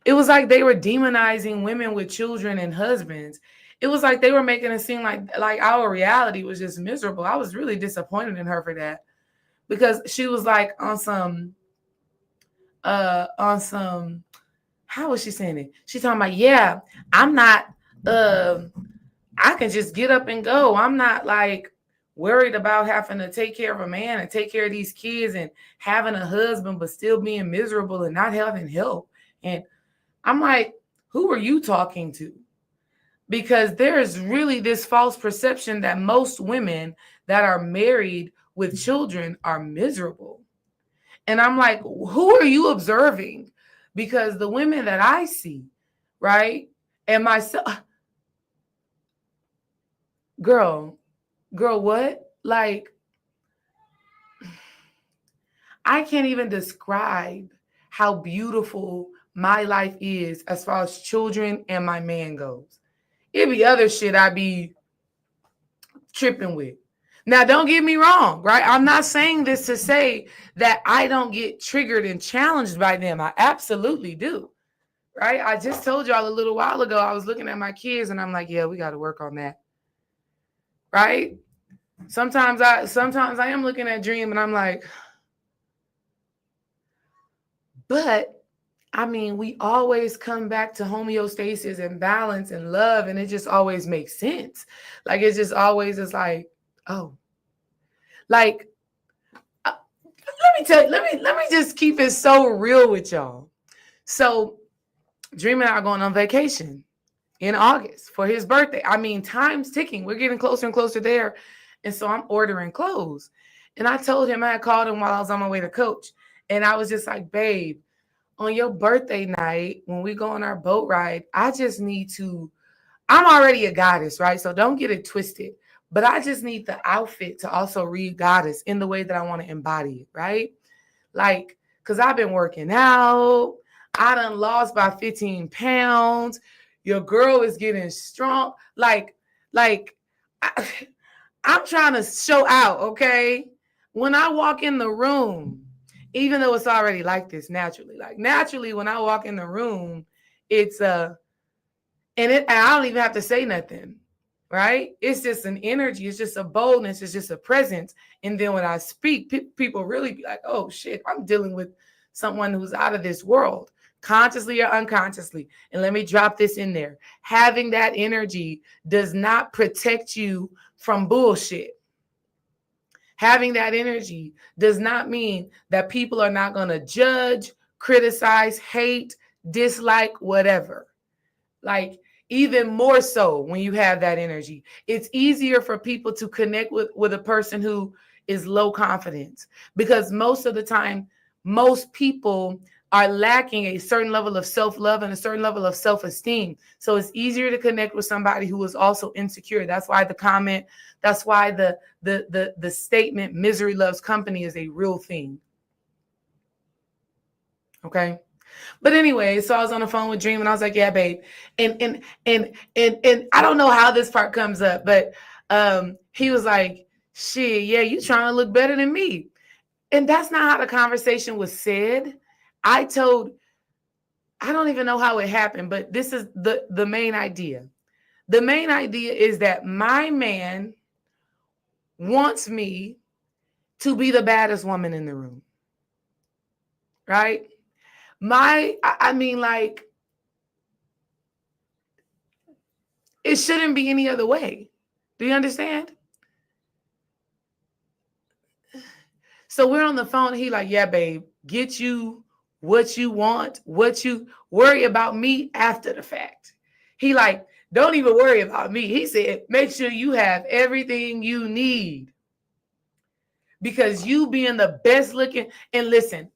it was like they were demonizing women with children and husbands. It was like they were making it seem like our reality was just miserable. I was really disappointed in her for that, because she was like on some, how was she saying it? She's talking about, yeah, I'm not, I can just get up and go. I'm not like worried about having to take care of a man and take care of these kids and having a husband, but still being miserable and not having help. And I'm like, who are you talking to? Because there's really this false perception that most women that are married with children are miserable. And I'm like, who are you observing? Because the women that I see, right? And myself, girl, what? Like, I can't even describe how beautiful my life is as far as children and my man goes. It'd be other shit I'd be tripping with. Now, don't get me wrong, right? I'm not saying this to say that I don't get triggered and challenged by them. I absolutely do, right? I just told y'all a little while ago, I was looking at my kids and I'm like, yeah, we got to work on that, right? Sometimes I am looking at Dream and I'm like, but I mean, we always come back to homeostasis and balance and love, and it just always makes sense. Like, it just always is like, oh, like, let me just keep it so real with y'all. So Dream and I are going on vacation in August for his birthday. I mean, time's ticking. We're getting closer and closer there. And so I'm ordering clothes. And I told him, I had called him while I was on my way to coach. And I was just like, babe, on your birthday night, when we go on our boat ride, I just need to, I'm already a goddess, right? So don't get it twisted. But I just need the outfit to also read goddess in the way that I want to embody it, right? Like, because I've been working out. I done lost by 15 pounds. Your girl is getting strong. Like I'm trying to show out, okay? When I walk in the room, even though it's already like this naturally, when I walk in the room, it's and I don't even have to say nothing, right? It's just an energy, it's just a boldness, it's just a presence. And then when I speak, people really be like, oh shit, I'm dealing with someone who's out of this world, consciously or unconsciously. And let me drop this in there. Having that energy does not protect you from bullshit. Having that energy does not mean that people are not going to judge, criticize, hate, dislike, whatever. Like, even more so when you have that energy, it's easier for people to connect with a person who is low confidence, because most of the time, most people are lacking a certain level of self-love and a certain level of self-esteem. So it's easier to connect with somebody who is also insecure. That's why the comment, that's why the statement, misery loves company, is a real thing. Okay. But anyway, so I was on the phone with Dream and I was like, yeah, babe. And I don't know how this part comes up, but he was like, shit, yeah, you trying to look better than me. And that's not how the conversation was said. I don't even know how it happened, but this is the main idea. The main idea is that my man wants me to be the baddest woman in the room. Right? I mean, like, it shouldn't be any other way. Do you understand? So we're on the phone. He like, yeah, babe, get you what you want, what you worry about me after the fact. He like, don't even worry about me. He said, make sure you have everything you need. Because you being the best looking, and listen.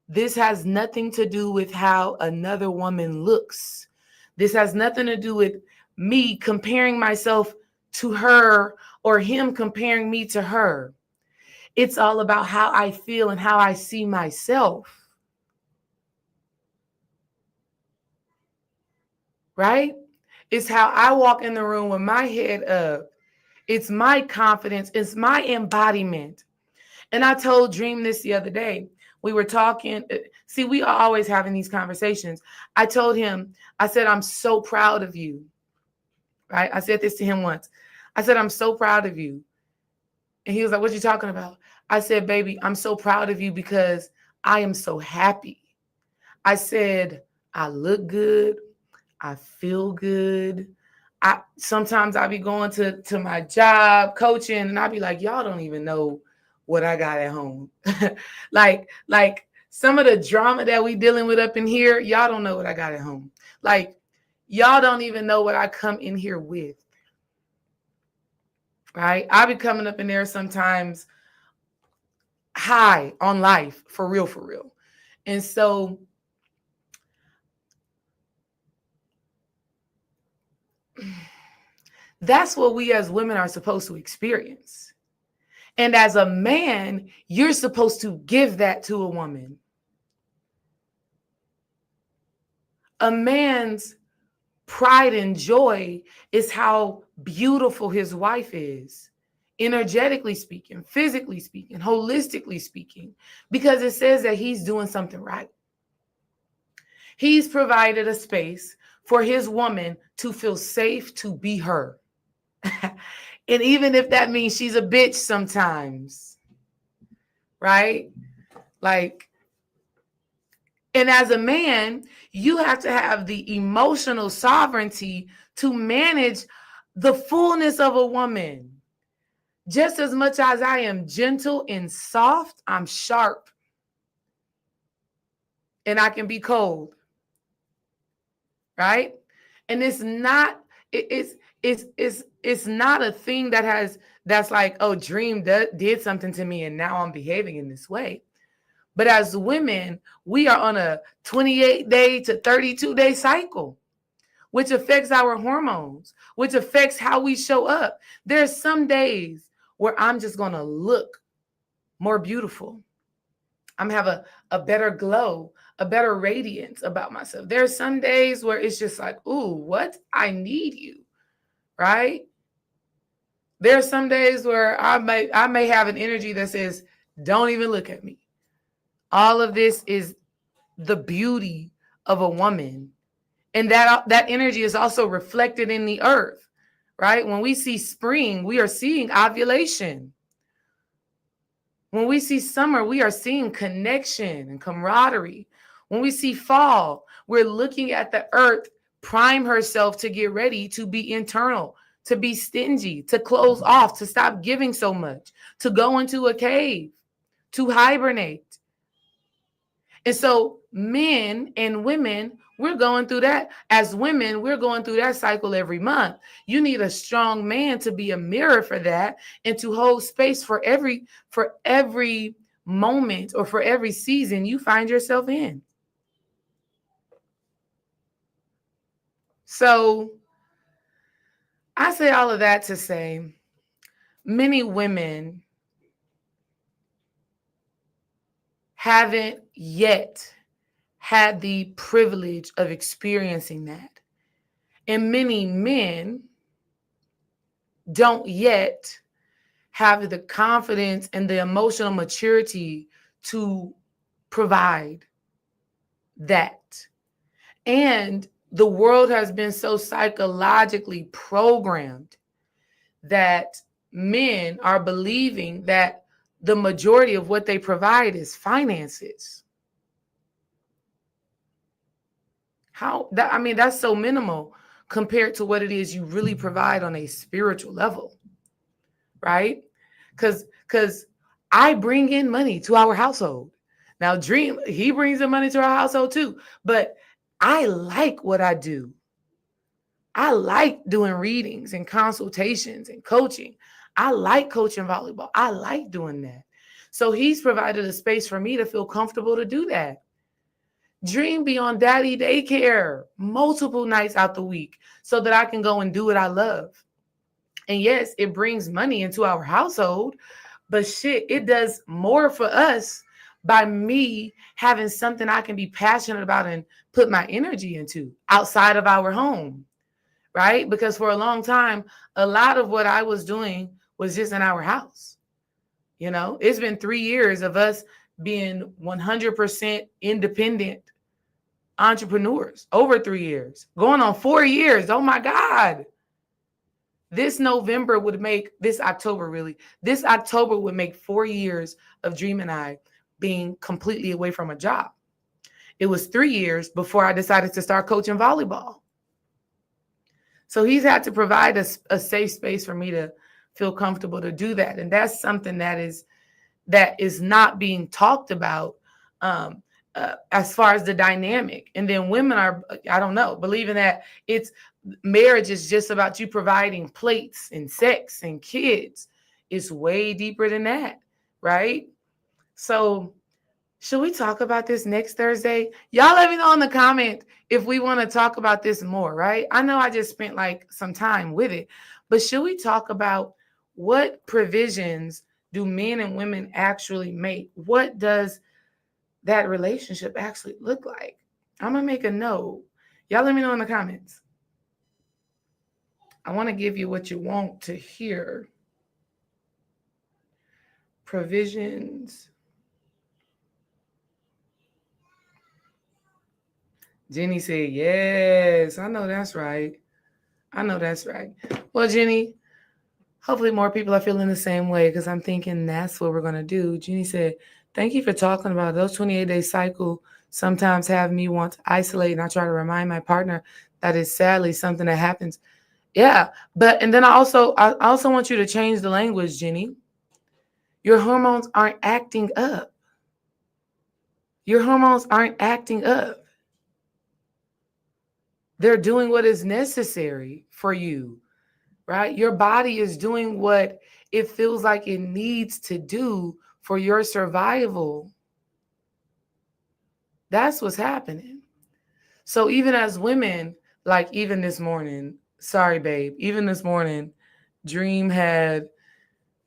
This has nothing to do with how another woman looks. This has nothing to do with me comparing myself to her or him comparing me to her. It's all about how I feel and how I see myself. Right? It's how I walk in the room with my head up. It's my confidence. It's my embodiment. And I told Dream this the other day. We were talking. See, we are always having these conversations. I told him, I said, I'm so proud of you. Right? I said this to him once. I said, I'm so proud of you. And he was like, what you talking about? I said, baby, I'm so proud of you because I am so happy. I said, I look good. I feel good. Sometimes I be going to my job coaching and I be like, y'all don't even know what I got at home. like some of the drama that we dealing with up in here, y'all don't know what I got at home. Like, y'all don't even know what I come in here with. Right? I be coming up in there sometimes high on life, for real. And so that's what we as women are supposed to experience. And as a man, you're supposed to give that to a woman. A man's pride and joy is how beautiful his wife is, energetically speaking, physically speaking, holistically speaking, because it says that he's doing something right. He's provided a space for his woman to feel safe to be her. And even if that means she's a bitch sometimes, right? Like, and as a man, you have to have the emotional sovereignty to manage the fullness of a woman. Just as much as I am gentle and soft, I'm sharp. And I can be cold. Right? And it's not not a thing that's like, oh, Dream did something to me and now I'm behaving in this way. But as women, we are on a 28-day to 32-day cycle, which affects our hormones, which affects how we show up. There's some days where I'm just going to look more beautiful. I'm have a better glow, a better radiance about myself. There's some days where it's just like, ooh, what? I need you, right? There's some days where I may have an energy that says, don't even look at me. All of this is the beauty of a woman. And that energy is also reflected in the earth, right? When we see spring, we are seeing ovulation. When we see summer, we are seeing connection and camaraderie. When we see fall, we're looking at the earth prime herself to get ready to be internal, to be stingy, to close off, to stop giving so much, to go into a cave, to hibernate. And so men and women, we're going through that. As women, we're going through that cycle every month. You need a strong man to be a mirror for that and to hold space for every moment or for every season you find yourself in. So I say all of that to say many women haven't yet had the privilege of experiencing that. And many men don't yet have the confidence and the emotional maturity to provide that. And the world has been so psychologically programmed that men are believing that the majority of what they provide is finances. That's so minimal compared to what it is you really provide on a spiritual level, right? Because I bring in money to our household. Now, Dream, he brings in money to our household too, but I like what I do. I like doing readings and consultations and coaching. I like coaching volleyball. I like doing that. So he's provided a space for me to feel comfortable to do that. Dream be on daddy daycare multiple nights out the week so that I can go and do what I love. And yes, it brings money into our household, but shit, it does more for us by me having something I can be passionate about and put my energy into outside of our home, right? Because for a long time, a lot of what I was doing was just in our house. You know, it's been 3 years of us being 100% independent entrepreneurs, over 3 years, going on 4 years. Oh my God. This October would make 4 years of Dream and I being completely away from a job. It was 3 years before I decided to start coaching volleyball. So he's had to provide a safe space for me to feel comfortable to do that. And that's something that is not being talked about as far as the dynamic. And then women are, I don't know, believing that marriage is just about you providing plates and sex and kids. It's way deeper than that, right? So should we talk about this next Thursday? Y'all let me know in the comment if we want to talk about this more, right? I know I just spent like some time with it, but should we talk about what provisions do men and women actually make? What does that relationship actually look like? I'm going to make a note. Y'all let me know in the comments. I want to give you what you want to hear. Provisions. Jenny said, yes, I know that's right. I know that's right. Well, Jenny, hopefully more people are feeling the same way because I'm thinking that's what we're going to do. Jenny said, thank you for talking about those 28-day cycle. Sometimes have me want to isolate, and I try to remind my partner that is sadly something that happens. Yeah, and then I also want you to change the language, Jenny. Your hormones aren't acting up. Your hormones aren't acting up. They're doing what is necessary for you, right? Your body is doing what it feels like it needs to do for your survival. That's what's happening. So even as women, like even this morning, sorry, babe, even this morning, Dream had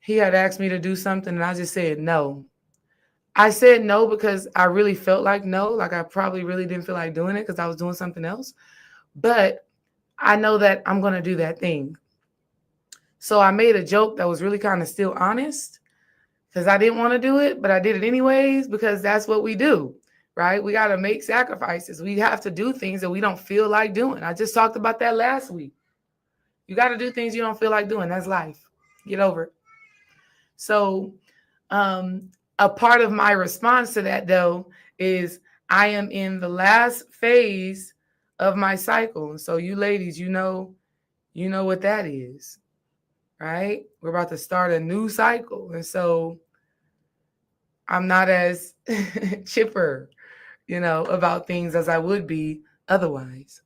asked me to do something and I just said no. I said no because I really felt like no, like I probably really didn't feel like doing it because I was doing something else. But I know that I'm going to do that thing. So I made a joke that was really kind of still honest because I didn't want to do it, but I did it anyways because that's what we do, right? We got to make sacrifices. We have to do things that we don't feel like doing. I just talked about that last week. You got to do things you don't feel like doing. That's life. Get over it. So a part of my response to that, though, is I am in the last phase of my cycle. And so you ladies, you know what that is, right? We're about to start a new cycle. And so I'm not as chipper, about things as I would be otherwise,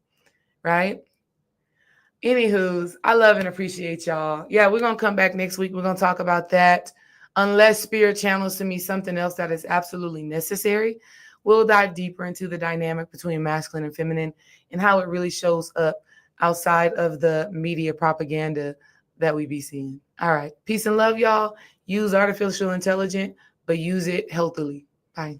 right? Anywho's, I love and appreciate y'all. Yeah, we're going to come back next week. We're going to talk about that. Unless Spirit channels to me something else that is absolutely necessary, we'll dive deeper into the dynamic between masculine and feminine and how it really shows up outside of the media propaganda that we be seeing. All right. Peace and love, y'all. Use artificial intelligence, but use it healthily. Bye.